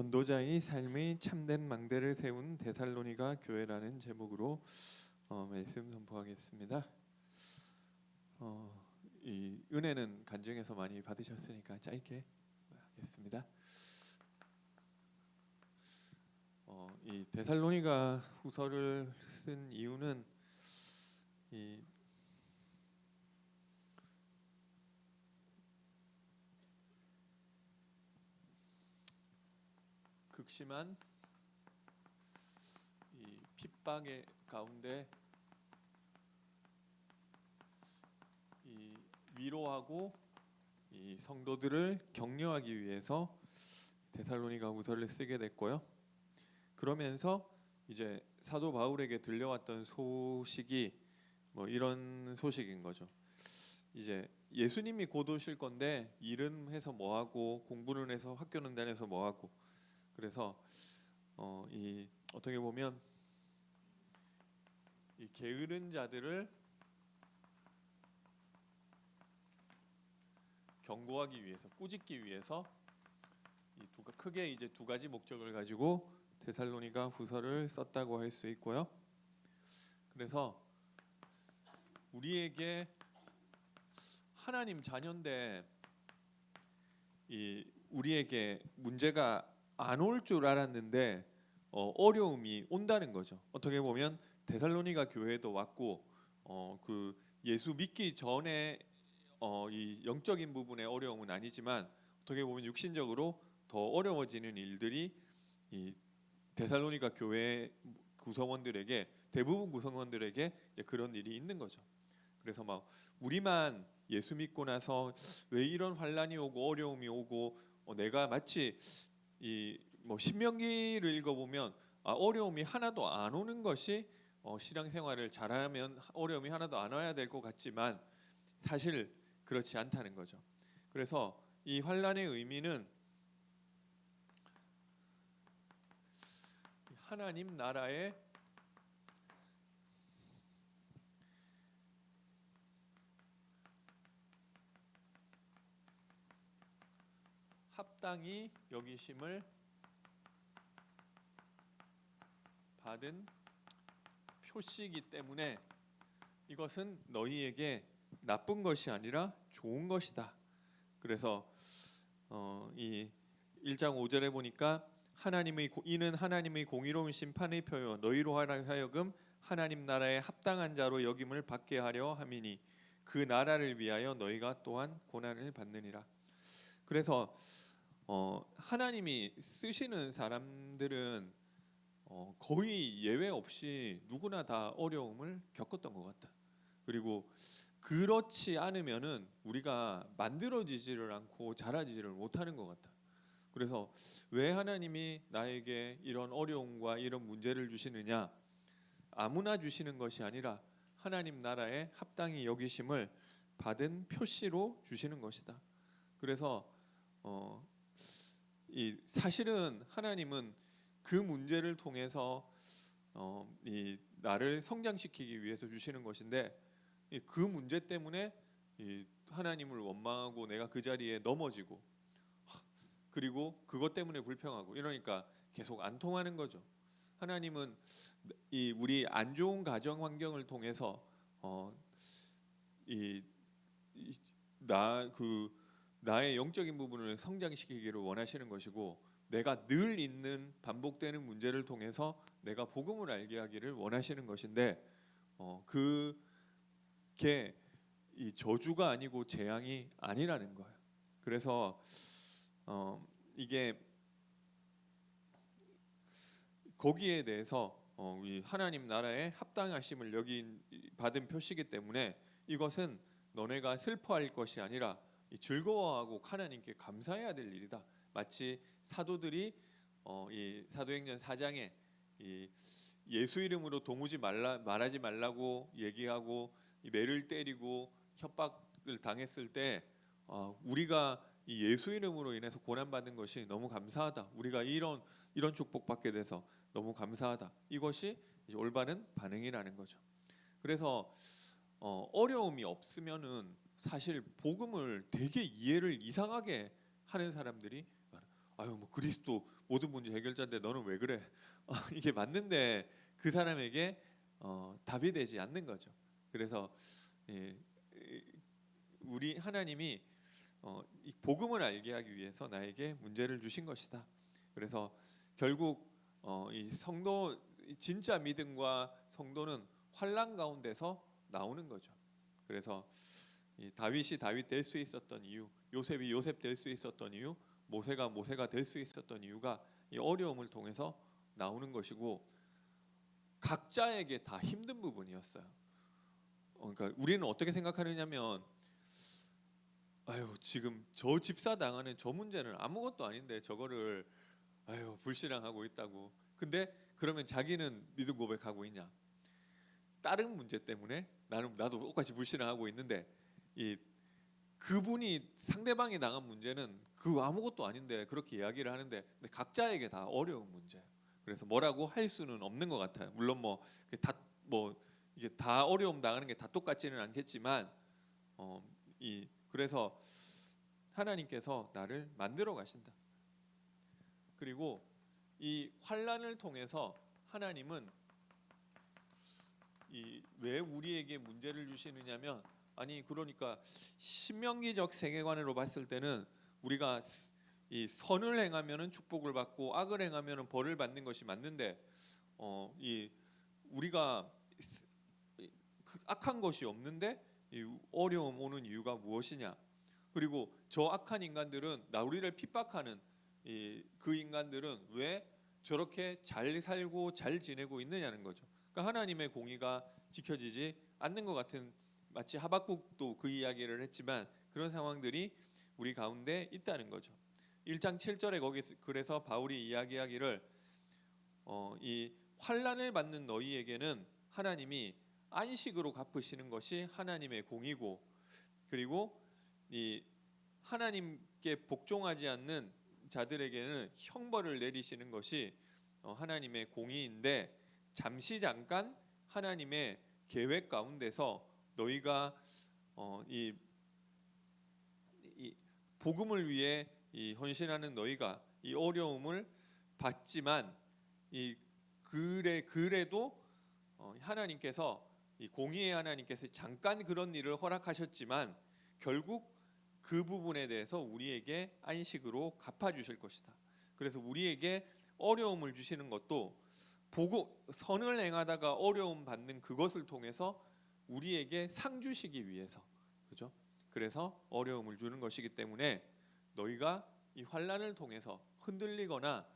전도자의 삶의 참된 망대를 세운 데살로니가 교회라는 제목으로 말씀 선포하겠습니다. 이 은혜는 간증에서 많이 받으셨으니까 짧게 하겠습니다. 이 데살로니가 후서를 쓴 이유는 이 극심한 이 핍박의 가운데 이 위로하고 이 성도들을 격려하기 위해서 데살로니가 후서를 쓰게 됐고요. 그러면서 이제 사도 바울에게 들려왔던 소식이 이런 소식인 거죠. 이제 예수님이 곧 오실 건데 일은 해서 뭐 하고 공부는 해서 학교는 다녀서 뭐 하고, 그래서 이 어떻게 보면 이 게으른 자들을 경고하기 위해서, 꾸짖기 위해서 크게 이제 두 가지 목적을 가지고 데살로니가 후서를 썼다고 할 수 있고요. 그래서 우리에게 하나님 자녀인데 우리에게 문제가 안 올 줄 알았는데 어려움이 온다는 거죠. 어떻게 보면 데살로니가 교회도 왔고 그 예수 믿기 전에 이 영적인 부분의 어려움은 아니지만 어떻게 보면 육신적으로 더 어려워지는 일들이 이 데살로니가 교회 구성원들에게, 대부분 구성원들에게 그런 일이 있는 거죠. 그래서 막 우리만 예수 믿고 나서 왜 이런 환란이 오고 어려움이 오고, 내가 마치 신명기를 읽어보면 어려움이 하나도 안 오는 것이 신앙생활을 잘하면 어려움이 하나도 안 와야 될 것 같지만 사실 그렇지 않다는 거죠. 그래서 이 환란의 의미는 하나님 나라의 합당히 여기심을 받은 표시이기 때문에 이것은 너희에게 나쁜 것이 아니라 좋은 것이다. 그래서 이 1장 5절에 보니까 이는 하나님의 공의로운 심판의 표요 너희로 하여금 하나님 나라에 합당한 자로 여김을 받게 하려 함이니 그 나라를 위하여 너희가 또한 고난을 받느니라. 그래서 하나님이 쓰시는 사람들은 거의 예외 없이 누구나 다 어려움을 겪었던 것 같다. 그리고 그렇지 않으면은 우리가 만들어지지를 않고 자라지를 못하는 것 같다. 그래서 왜 하나님이 나에게 이런 어려움과 이런 문제를 주시느냐? 아무나 주시는 것이 아니라 하나님 나라에 합당히 여기심을 받은 표시로 주시는 것이다. 그래서 사실은 하나님은 그 문제를 통해서 나를 성장시키기 위해서 주시는 것인데, 그 문제 때문에 하나님을 원망하고 내가 그 자리에 넘어지고, 그리고 그것 때문에 불평하고 이러니까 계속 안 통하는 거죠. 하나님은 우리 안 좋은 가정 환경을 통해서 나의 영적인 부분을 성장시키기를 원하시는 것이고, 내가 늘 있는 반복되는 문제를 통해서 내가 복음을 알게 하기를 원하시는 것인데, 그게 이 저주가 아니고 재앙이 아니라는 거예요. 그래서 이게 거기에 대해서 이 하나님 나라의 합당하심을 받은 표시이기 때문에 이것은 너네가 슬퍼할 것이 아니라 즐거워하고 하나님께 감사해야 될 일이다. 마치 사도들이 이 사도행전 4장에 예수 이름으로 동우지 말하지 말라고 얘기하고 매를 때리고 협박을 당했을 때 우리가 이 예수 이름으로 인해서 고난받은 것이 너무 감사하다. 우리가 이런 축복받게 돼서 너무 감사하다. 이것이 이제 올바른 반응이라는 거죠. 그래서 어려움이 없으면은 사실 복음을 되게 이해를 이상하게 하는 사람들이 아유 뭐 그리스도 모든 문제 해결자인데 너는 왜 그래? 이게 맞는데 그 사람에게 답이 되지 않는 거죠. 그래서 예, 우리 하나님이 이 복음을 알게 하기 위해서 나에게 문제를 주신 것이다. 그래서 결국 이 성도 진짜 믿음과 성도는 환난 가운데서 나오는 거죠. 그래서 이 다윗이 다윗 될 수 있었던 이유, 요셉이 요셉 될 수 있었던 이유, 모세가 모세가 될 수 있었던 이유가 이 어려움을 통해서 나오는 것이고 각자에게 다 힘든 부분이었어요. 그러니까 우리는 어떻게 생각하느냐면 아유 지금 저 집사 당하는 저 문제는 아무것도 아닌데 저거를 아유 불신앙하고 있다고. 근데 그러면 자기는 믿음 고백하고 있냐? 다른 문제 때문에 나도 똑같이 불신앙하고 있는데 이 그분이 상대방이 당한 문제는 그 아무것도 아닌데 그렇게 이야기를 하는데 근데 각자에게 다 어려운 문제예요. 그래서 뭐라고 할 수는 없는 것 같아요. 물론 뭐 이게 다 어려움 당하는 게 다 똑같지는 않겠지만 그래서 하나님께서 나를 만들어 가신다. 그리고 이 환난을 통해서 하나님은 왜 우리에게 문제를 주시느냐면 아니 그러니까 신명기적 세계관으로 봤을 때는 우리가 이 선을 행하면은 축복을 받고 악을 행하면은 벌을 받는 것이 맞는데 이 우리가 악한 것이 없는데 이 어려움 오는 이유가 무엇이냐? 그리고 저 악한 인간들은 우리를 핍박하는 그 인간들은 왜 저렇게 잘 살고 잘 지내고 있느냐는 거죠. 그러니까 하나님의 공의가 지켜지지 않는 것 같은 마치 하박국도 그 이야기를 했지만 그런 상황들이 우리 가운데 있다는 거죠. 1장 7절에 거기 그래서 바울이 이야기하기를 이 환난을 받는 너희에게는 하나님이 안식으로 갚으시는 것이 하나님의 공이고 그리고 이 하나님께 복종하지 않는 자들에게는 형벌을 내리시는 것이 하나님의 공의인데 잠깐 하나님의 계획 가운데서 너희가 이 복음을 위해 헌신하는 너희가 이 어려움을 받지만 그래도 하나님께서 이 공의의 하나님께서 잠깐 그런 일을 허락하셨지만 결국 그 부분에 대해서 우리에게 안식으로 갚아주실 것이다. 그래서 우리에게 어려움을 주시는 것도 선을 행하다가 어려움 받는 그것을 통해서 우리에게 상 주시기 위해서 그죠? 그래서 어려움을 주는 것이기 때문에 너희가 이 환난을 통해서 흔들리거나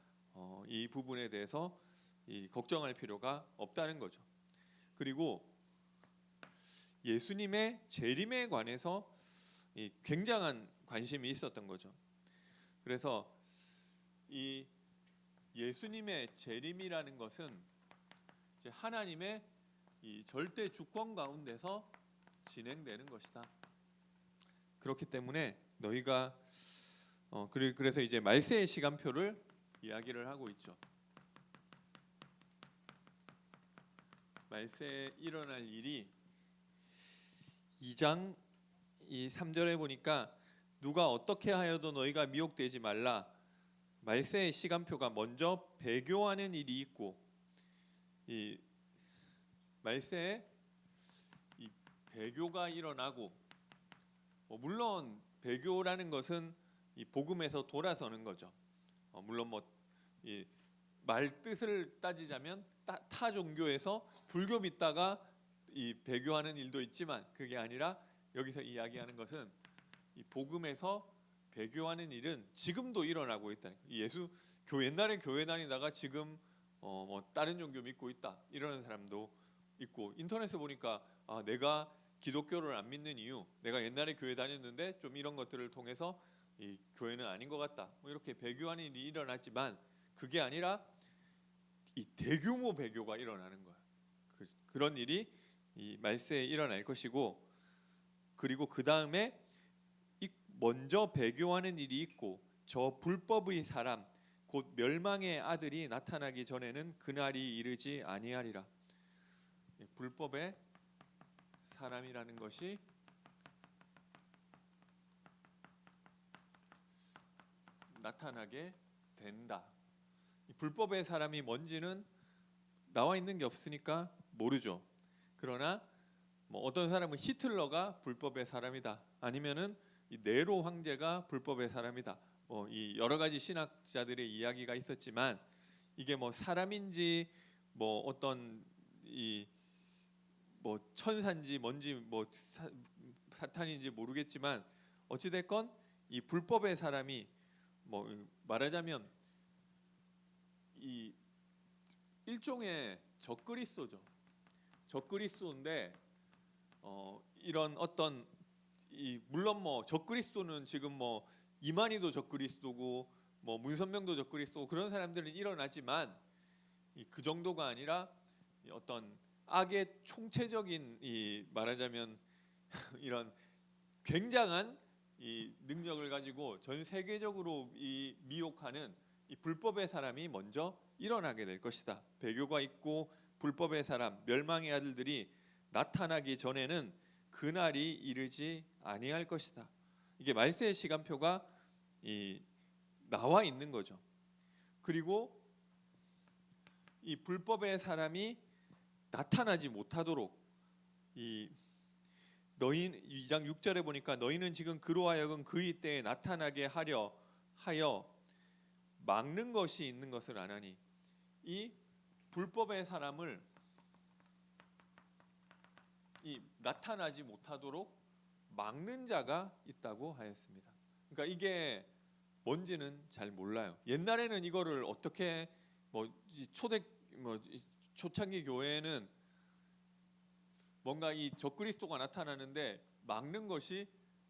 이 부분에 대해서 걱정할 필요가 없다는 거죠. 그리고 예수님의 재림에 관해서 굉장한 관심이 있었던 거죠. 그래서 이 예수님의 재림이라는 것은 이제 하나님의 이 절대 주권 가운데서 진행되는 것이다. 그렇기 때문에 너희가 그래서 이제 말세의 시간표를 이야기를 하고 있죠. 말세에 일어날 일이 2장 3절에 보니까 누가 어떻게 하여도 너희가 미혹되지 말라. 말세의 시간표가 먼저 배교하는 일이 있고 이 말세에 이 배교가 일어나고 물론 배교라는 것은 이 복음에서 돌아서는 거죠. 물론 이 말 뜻을 따지자면 타 종교에서 불교 믿다가 이 배교하는 일도 있지만 그게 아니라 여기서 이야기하는 것은 이 복음에서 배교하는 일은 지금도 일어나고 있다는 거예요. 옛날에 교회 다니다가 지금 뭐 다른 종교 믿고 있다 이러는 사람도 있고 인터넷에 보니까 내가 기독교를 안 믿는 이유 내가 옛날에 교회 다녔는데 좀 이런 것들을 통해서 이 교회는 아닌 것 같다 뭐 이렇게 배교하는 일이 일어났지만 그게 아니라 이 대규모 배교가 일어나는 거야. 그런 일이 이 말세에 일어날 것이고 그리고 그 다음에 먼저 배교하는 일이 있고 저 불법의 사람 곧 멸망의 아들이 나타나기 전에는 그날이 이르지 아니하리라. 불법의 사람이라는 것이 나타나게 된다. 이 불법의 사람이 뭔지는 나와 있는 게 없으니까 모르죠. 그러나 뭐 어떤 사람은 히틀러가 불법의 사람이다. 아니면은 이 네로 황제가 불법의 사람이다. 뭐 이 여러 가지 신학자들의 이야기가 있었지만 이게 뭐 사람인지 뭐 어떤 이 뭐 천사인지 뭔지 뭐 사탄인지 모르겠지만 어찌 됐건 이 불법의 사람이 뭐 말하자면 이 일종의 적그리스도죠. 적그리스도인데 이런 어떤 이 물론 뭐 적그리스도는 지금 뭐 이만희도 적그리스도고 뭐 문선명도 적그리스도고 그런 사람들은 일어나지만 그 정도가 아니라 이 어떤 악의 총체적인 이 말하자면 이런 굉장한 이 능력을 가지고 전 세계적으로 이 미혹하는 이 불법의 사람이 먼저 일어나게 될 것이다. 배교가 있고 불법의 사람, 멸망의 아들들이 나타나기 전에는 그날이 이르지 아니할 것이다. 이게 말세의 시간표가 나와 있는 거죠. 그리고 이 불법의 사람이 나타나지 못하도록 이 너희 2장 6절에 보니까 너희는 지금 그로 하여금 그의 때에 나타나게 하려 하여 막는 것이 있는 것을 아나니 이 불법의 사람을 이 나타나지 못하도록 막는 자가 있다고 하였습니다. 그러니까 이게 뭔지는 잘 몰라요. 옛날에는 이거를 어떻게 뭐 초창기 교회에는 뭔가 이 적그리스도가 나타나는데 막는 것이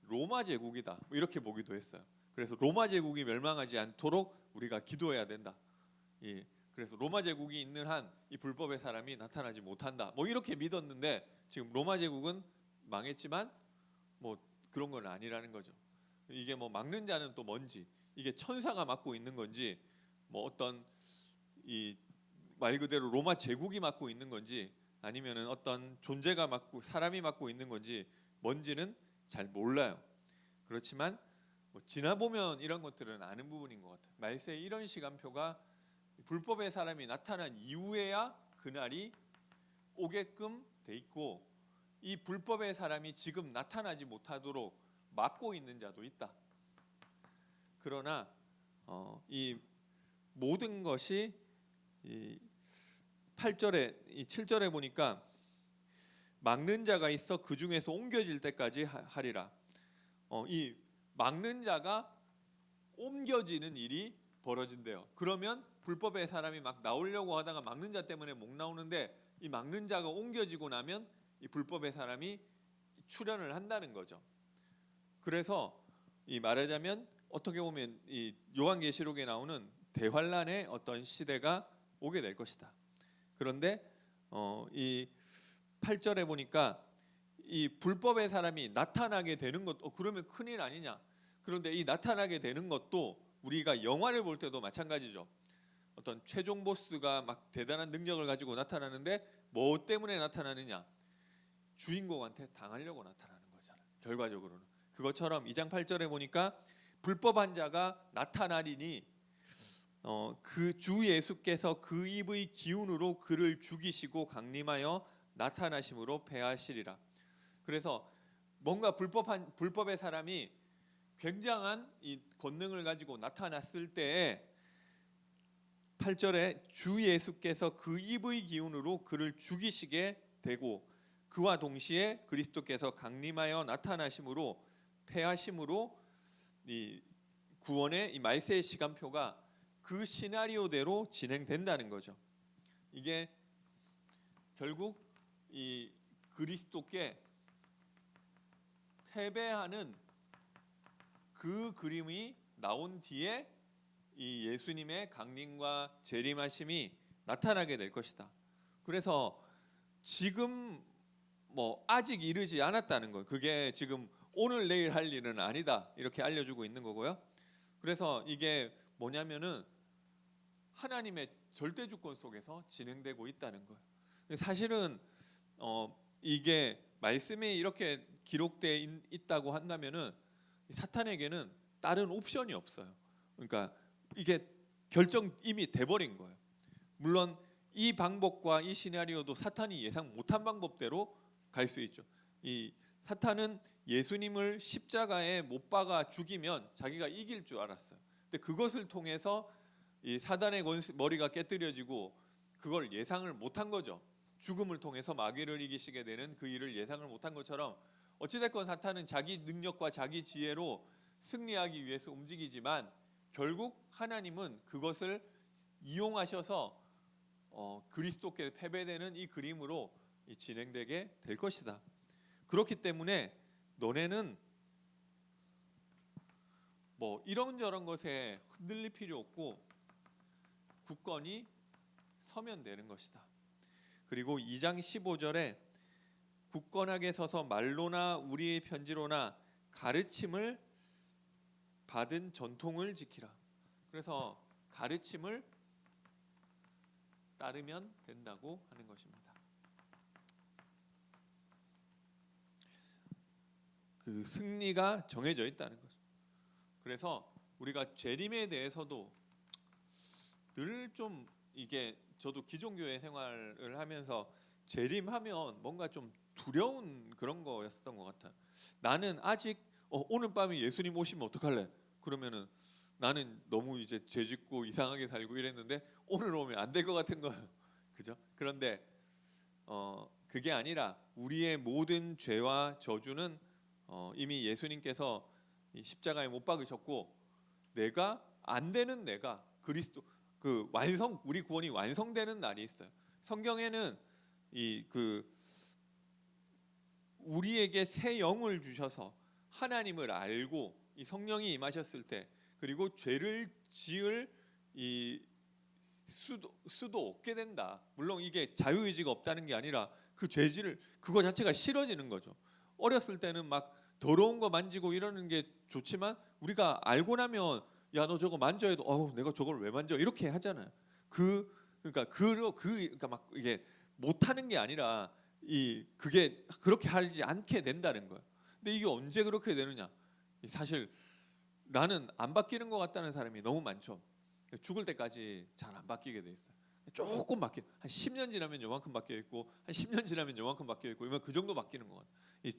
로마 제국이다 뭐 이렇게 보기도 했어요. 그래서 로마 제국이 멸망하지 않도록 우리가 기도해야 된다. 그래서 로마 제국이 있는 한 이 불법의 사람이 나타나지 못한다. 뭐 이렇게 믿었는데 지금 로마 제국은 망했지만 뭐 그런 건 아니라는 거죠. 이게 뭐 막는 자는 또 뭔지, 이게 천사가 맡고 있는 건지, 뭐 어떤 이 말 그대로 로마 제국이 맡고 있는 건지, 아니면은 어떤 존재가 맡고 사람이 맡고 있는 건지 뭔지는 잘 몰라요. 그렇지만 뭐 지나 보면 이런 것들은 아는 부분인 것 같아요. 말세 이런 시간표가 불법의 사람이 나타난 이후에야 그날이 오게끔 돼 있고 이 불법의 사람이 지금 나타나지 못하도록 막고 있는 자도 있다. 그러나 이 모든 것이 이 8절에 이 7절에 보니까 막는 자가 있어 그 중에서 옮겨질 때까지 하리라. 이 막는 자가 옮겨지는 일이 벌어진대요. 그러면 불법의 사람이 막 나오려고 하다가 막는 자 때문에 못 나오는데 이 막는 자가 옮겨지고 나면 이 불법의 사람이 출현을 한다는 거죠. 그래서 이 말하자면 어떻게 보면 이 요한계시록에 나오는 대환란의 어떤 시대가 오게 될 것이다. 그런데 이 8절에 보니까 이 불법의 사람이 나타나게 되는 것, 그러면 큰일 아니냐? 그런데 이 나타나게 되는 것도 우리가 영화를 볼 때도 마찬가지죠. 어떤 최종 보스가 막 대단한 능력을 가지고 나타나는데 뭐 때문에 나타나느냐? 주인공한테 당하려고 나타나는 거잖아요. 결과적으로는 그것처럼 2장 8절에 보니까 불법한 자가 나타나리니 그 주 예수께서 그 입의 기운으로 그를 죽이시고 강림하여 나타나심으로 패하시리라. 그래서 뭔가 불법의 사람이 굉장한 이 권능을 가지고 나타났을 때에 8절에 주 예수께서 그 입의 기운으로 그를 죽이시게 되고 그와 동시에 그리스도께서 강림하여 나타나심으로 패하심으로 이 구원의 이 말세의 시간표가 그 시나리오대로 진행된다는 거죠. 이게 결국 이 그리스도께 패배하는 그 그림이 나온 뒤에 이 예수님의 강림과 재림하심이 나타나게 될 것이다. 그래서 지금 뭐 아직 이르지 않았다는 거예요. 그게 지금 오늘 내일 할 일은 아니다 이렇게 알려주고 있는 거고요. 그래서 이게 뭐냐면은 하나님의 절대 주권 속에서 진행되고 있다는 거예요. 사실은 이게 말씀이 이렇게 기록되어 있다고 한다면은 사탄에게는 다른 옵션이 없어요. 그러니까 이게 결정 이미 돼버린 거예요. 물론 이 방법과 이 시나리오도 사탄이 예상 못한 방법대로 갈 수 있죠. 이 사탄은 예수님을 십자가에 못 박아 죽이면 자기가 이길 줄 알았어요. 근데 그것을 통해서 이 사단의 머리가 깨뜨려지고 그걸 예상을 못한 거죠. 죽음을 통해서 마귀를 이기시게 되는 그 일을 예상을 못한 것처럼 어찌됐건 사탄은 자기 능력과 자기 지혜로 승리하기 위해서 움직이지만 결국 하나님은 그것을 이용하셔서 그리스도께 패배되는 이 그림으로 진행되게 될 것이다. 그렇기 때문에 너네는 뭐 이런저런 것에 흔들릴 필요 없고 굳건히 서면 되는 것이다. 그리고 2장 15절에 굳건하게 서서 말로나 우리의 편지로나 가르침을 받은 전통을 지키라. 그래서 가르침을 따르면 된다고 하는 것입니다. 그 승리가 정해져 있다는 거죠. 그래서 우리가 재림에 대해서도 늘 좀 이게 저도 기존교회 생활을 하면서 재림하면 뭔가 좀 두려운 그런 거였었던 것 같아요. 나는 아직 오늘 밤에 예수님 오시면 어떡할래? 그러면은 나는 너무 이제 죄짓고 이상하게 살고 이랬는데 오늘 오면 안 될 것 같은 거예요. 그죠? 그런데 그게 아니라 우리의 모든 죄와 저주는 이미 예수님께서 십자가에 못 박으셨고 내가 안 되는 내가 그리스도 그 완성 우리 구원이 완성되는 날이 있어요. 성경에는 우리에게 새 영을 주셔서 하나님을 알고 이 성령이 임하셨을 때 그리고 죄를 지을 이 수도 없게 된다. 물론 이게 자유의지가 없다는 게 아니라 그 죄질을 그거 자체가 싫어지는 거죠. 어렸을 때는 막 더러운 거 만지고 이러는 게 좋지만 우리가 알고 나면 야 너 저거 만져야 해도 내가 저걸 왜 만져 이렇게 하잖아요. 그러니까 막 이게 못하는 게 아니라 그게 그렇게 하지 않게 된다는 거예요. 근데 이게 언제 그렇게 되느냐? 사실 나는 안 바뀌는 것 같다는 사람이 너무 많죠. 죽을 때까지 잘 안 바뀌게 돼 있어요. 조금 한 10년 지나면 요만큼 바뀌어 있고 한 10년 지나면 요만큼 바뀌어 있고 그 정도 바뀌는 것 같아요.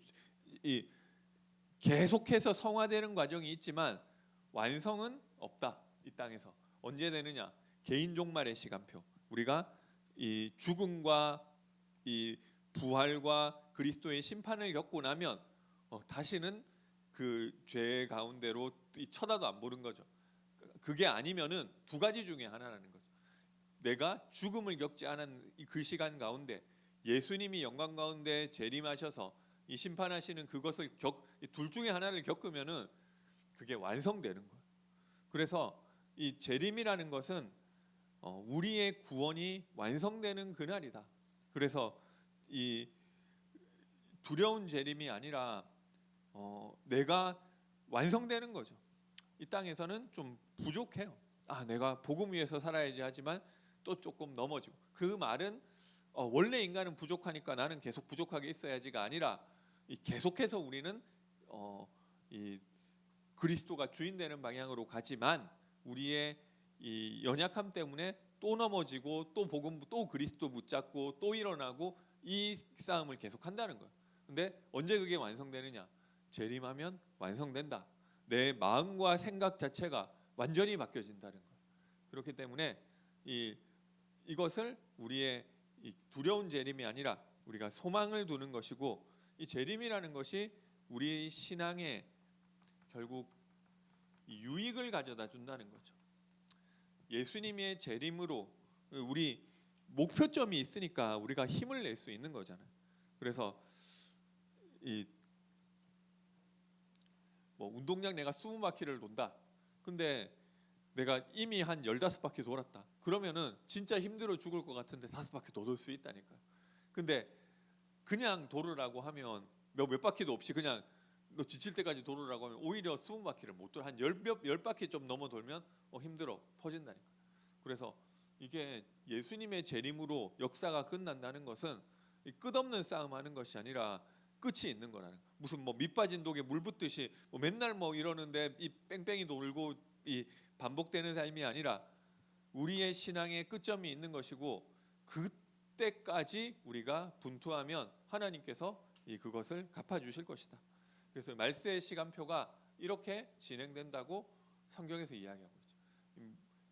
계속해서 성화되는 과정이 있지만 완성은 없다. 이 땅에서 언제 되느냐? 개인 종말의 시간표. 우리가 이 죽음과 이 부활과 그리스도의 심판을 겪고 나면 다시는 그 죄 가운데로 쳐다도 안 보는 거죠. 그게 아니면은 두 가지 중에 하나라는 거죠. 내가 죽음을 겪지 않은 그 시간 가운데 예수님이 영광 가운데 재림하셔서 이 심판하시는 그것을 둘 중에 하나를 겪으면은 그게 완성되는 거예요. 그래서 이 재림이라는 것은 우리의 구원이 완성되는 그날이다. 그래서 이 두려운 재림이 아니라 내가 완성되는 거죠. 이 땅에서는 좀 부족해요. 내가 복음 위에서 살아야지 하지만 또 조금 넘어지고 그 말은 원래 인간은 부족하니까 나는 계속 부족하게 있어야지가 아니라 계속해서 우리는 이 그리스도가 주인 되는 방향으로 가지만 우리의 이 연약함 때문에 또 넘어지고 또 복음 또 그리스도 붙잡고 또 일어나고 이 싸움을 계속 한다는 거예요. 근데 언제 그게 완성되느냐? 재림하면 완성된다. 내 마음과 생각 자체가 완전히 바뀌어진다는 거예요. 그렇기 때문에 이것을 우리의 두려운 재림이 아니라 우리가 소망을 두는 것이고 이 재림이라는 것이 우리 신앙에 결국 유익을 가져다 준다는 거죠. 예수님의 재림으로 우리 목표점이 있으니까 우리가 힘을 낼 수 있는 거잖아요. 그래서 뭐 운동장 내가 20바퀴를 돈다. 근데 내가 이미 한 15바퀴 돌았다. 그러면은 진짜 힘들어 죽을 것 같은데 5바퀴 더 돌 수 있다니까요. 근데 그냥 돌으라고 하면 몇 바퀴도 없이 그냥 너 지칠 때까지 돌으라고 하면 오히려 20바퀴를 못 돌아. 한 10바퀴 좀 넘어 돌면 힘들어 퍼진다니까. 그래서 이게 예수님의 재림으로 역사가 끝난다는 것은 끝없는 싸움하는 것이 아니라 끝이 있는 거라는 거예요. 무슨 뭐 밑빠진 독에 물 붓듯이 맨날 이러는데 이 뺑뺑이 돌고 이 반복되는 삶이 아니라 우리의 신앙의 끝점이 있는 것이고 그때까지 우리가 분투하면 하나님께서 그것을 갚아주실 것이다. 그래서 말세의 시간표가 이렇게 진행된다고 성경에서 이야기하고 있죠.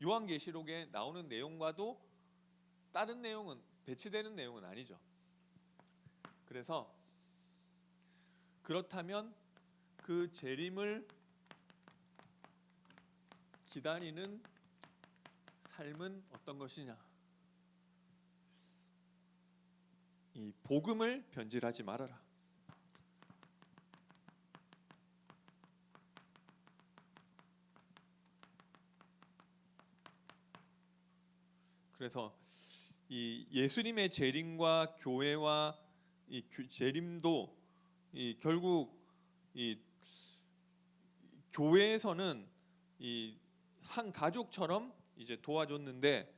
요한계시록에 나오는 내용과도 다른 내용은 배치되는 내용은 아니죠. 그래서 그렇다면 그 재림을 기다리는 삶은 어떤 것이냐? 이 복음을 변질하지 말아라. 그래서 이 예수님의 재림과 교회와 이 재림도 결국 이 교회에서는 이 한 가족처럼 이제 도와줬는데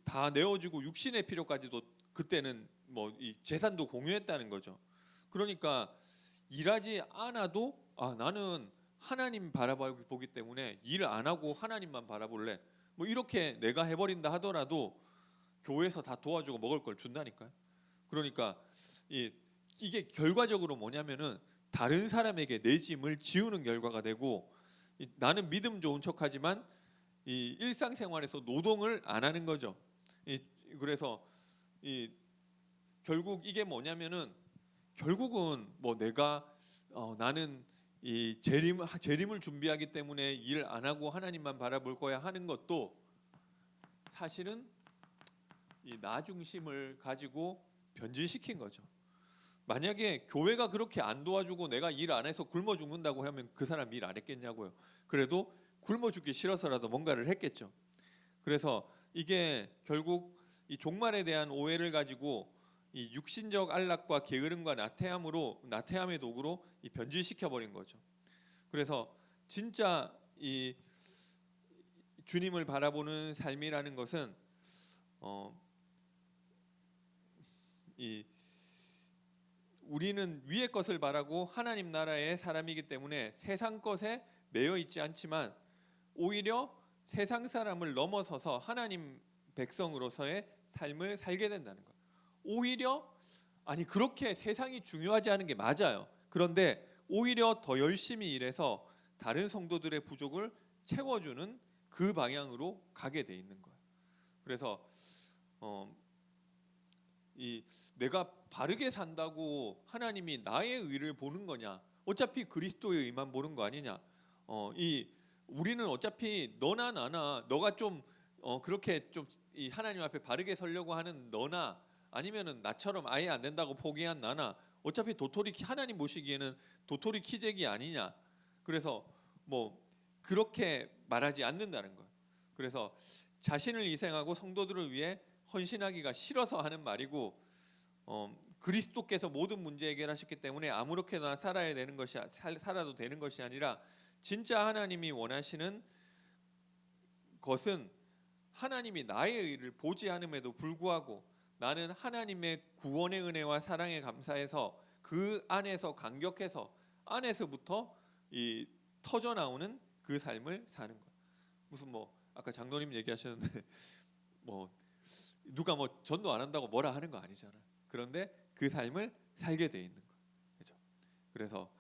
다 내어주고 육신의 필요까지도 그때는 뭐 이 재산도 공유했다는 거죠. 그러니까 일하지 않아도 나는 하나님 바라보기 때문에 일 안 하고 하나님만 바라볼래. 뭐 이렇게 내가 해버린다 하더라도 교회에서 다 도와주고 먹을 걸 준다니까요. 그러니까 이게 결과적으로 뭐냐면은 다른 사람에게 내 짐을 지우는 결과가 되고 나는 믿음 좋은 척하지만 이 일상생활에서 노동을 안 하는 거죠. 그래서 결국 이게 뭐냐면은 결국은 뭐 내가 나는 이 재림을 준비하기 때문에 일 안 하고 하나님만 바라볼 거야 하는 것도 사실은 이 나 중심을 가지고 변질시킨 거죠. 만약에 교회가 그렇게 안 도와주고 내가 일 안 해서 굶어 죽는다고 하면 그 사람 일 안 했겠냐고요. 그래도 굶어 죽기 싫어서라도 뭔가를 했겠죠. 그래서 이게 결국 이 종말에 대한 오해를 가지고 이 육신적 안락과 게으름과 나태함의 도구로 이 변질시켜 버린 거죠. 그래서 진짜 이 주님을 바라보는 삶이라는 것은 우리는 위의 것을 바라고 하나님 나라의 사람이기 때문에 세상 것에 매여 있지 않지만 오히려 세상 사람을 넘어서서 하나님 백성으로서의 삶을 살게 된다는 것. 오히려 그렇게 세상이 중요하지 않은 게 맞아요. 그런데 오히려 더 열심히 일해서 다른 성도들의 부족을 채워주는 그 방향으로 가게 돼 있는 거예요. 그래서 내가 바르게 산다고 하나님이 나의 의를 보는 거냐? 어차피 그리스도의 의만 보는 거 아니냐? 우리는 어차피 너나 나나 너가 좀 그렇게 좀 이 하나님 앞에 바르게 서려고 하는 너나 아니면은 나처럼 아예 안 된다고 포기한 나나 어차피 하나님 보시기에는 도토리 키재기 아니냐? 그래서 뭐 그렇게 말하지 않는다는 거예요. 그래서 자신을 희생하고 성도들을 위해 헌신하기가 싫어서 하는 말이고 그리스도께서 모든 문제 해결하셨기 때문에 아무렇게나 살아도 되는 것이 아니라 진짜 하나님이 원하시는 것은 하나님이 나의 의를 보지 않음에도 불구하고 나는 하나님의 구원의 은혜와 사랑에 감사해서 그 안에서 감격해서 안에서부터 이 터져 나오는 그 삶을 사는 것. 무슨 뭐 아까 장로님 얘기하셨는데 뭐 누가 뭐 전도 안 한다고 뭐라 하는 거 아니잖아요. 그런데 그 삶을 살게 돼 있는 거예요. 그렇죠? 그래서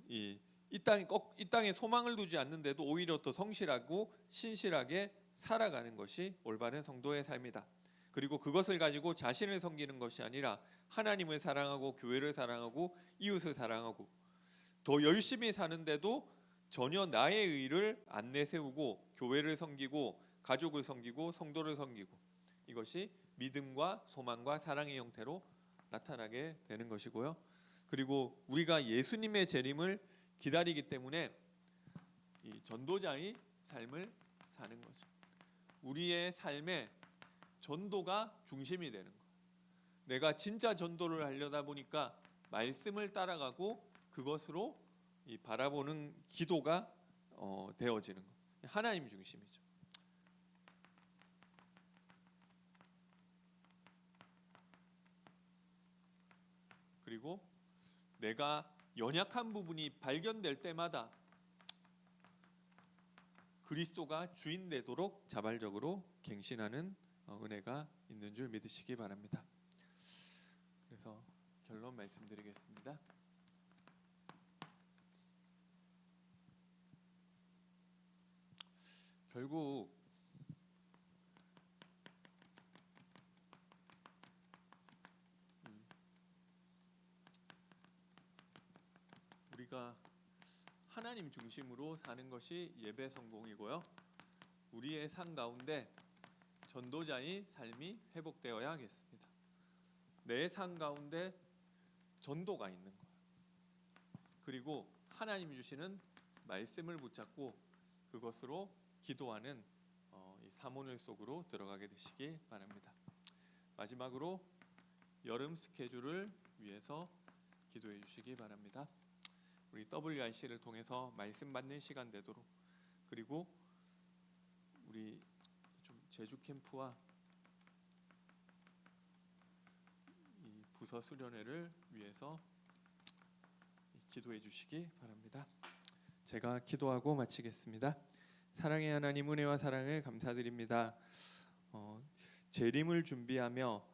이 땅에 소망을 두지 않는데도 오히려 더 성실하고 신실하게 살아가는 것이 올바른 성도의 삶이다. 그리고 그것을 가지고 자신을 섬기는 것이 아니라 하나님을 사랑하고 교회를 사랑하고 이웃을 사랑하고 더 열심히 사는데도 전혀 나의 의를 안 내세우고 교회를 섬기고 가족을 섬기고 성도를 섬기고 이것이 믿음과 소망과 사랑의 형태로 나타나게 되는 것이고요. 그리고 우리가 예수님의 재림을 기다리기 때문에 이 전도자의 삶을 사는 거죠. 우리의 삶에 전도가 중심이 되는 거예요. 내가 진짜 전도를 하려다 보니까 말씀을 따라가고 그것으로 이 바라보는 기도가 되어지는 거예요. 하나님 중심이죠. 그리고 내가 연약한 부분이 발견될 때마다 그리스도가 주인 되도록 자발적으로 갱신하는 은혜가 있는 줄 믿으시기 바랍니다. 그래서 결론 말씀드리겠습니다. 결국 우리가 하나님 중심으로 사는 것이 예배 성공이고요. 우리의 삶 가운데 전도자의 삶이 회복되어야 하겠습니다. 내 삶 가운데 전도가 있는 거예요. 그리고 하나님 주시는 말씀을 붙잡고 그것으로 기도하는 이 사모늘 속으로 들어가게 되시기 바랍니다. 마지막으로 여름 스케줄을 위해서 기도해 주시기 바랍니다. 우리 WRC를 통해서 말씀 받는 시간 되도록, 그리고 우리 좀 제주 캠프와 이 부서 수련회를 위해서 기도해 주시기 바랍니다. 제가 기도하고 마치겠습니다. 사랑의 하나님, 은혜와 사랑을 감사드립니다. 재림을 준비하며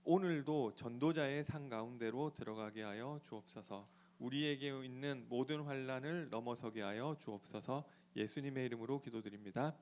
오늘도 전도자의 상 가운데로 들어가게 하여 주옵소서. 우리에게 있는 모든 환난을 넘어서게 하여 주옵소서. 예수님의 이름으로 기도드립니다.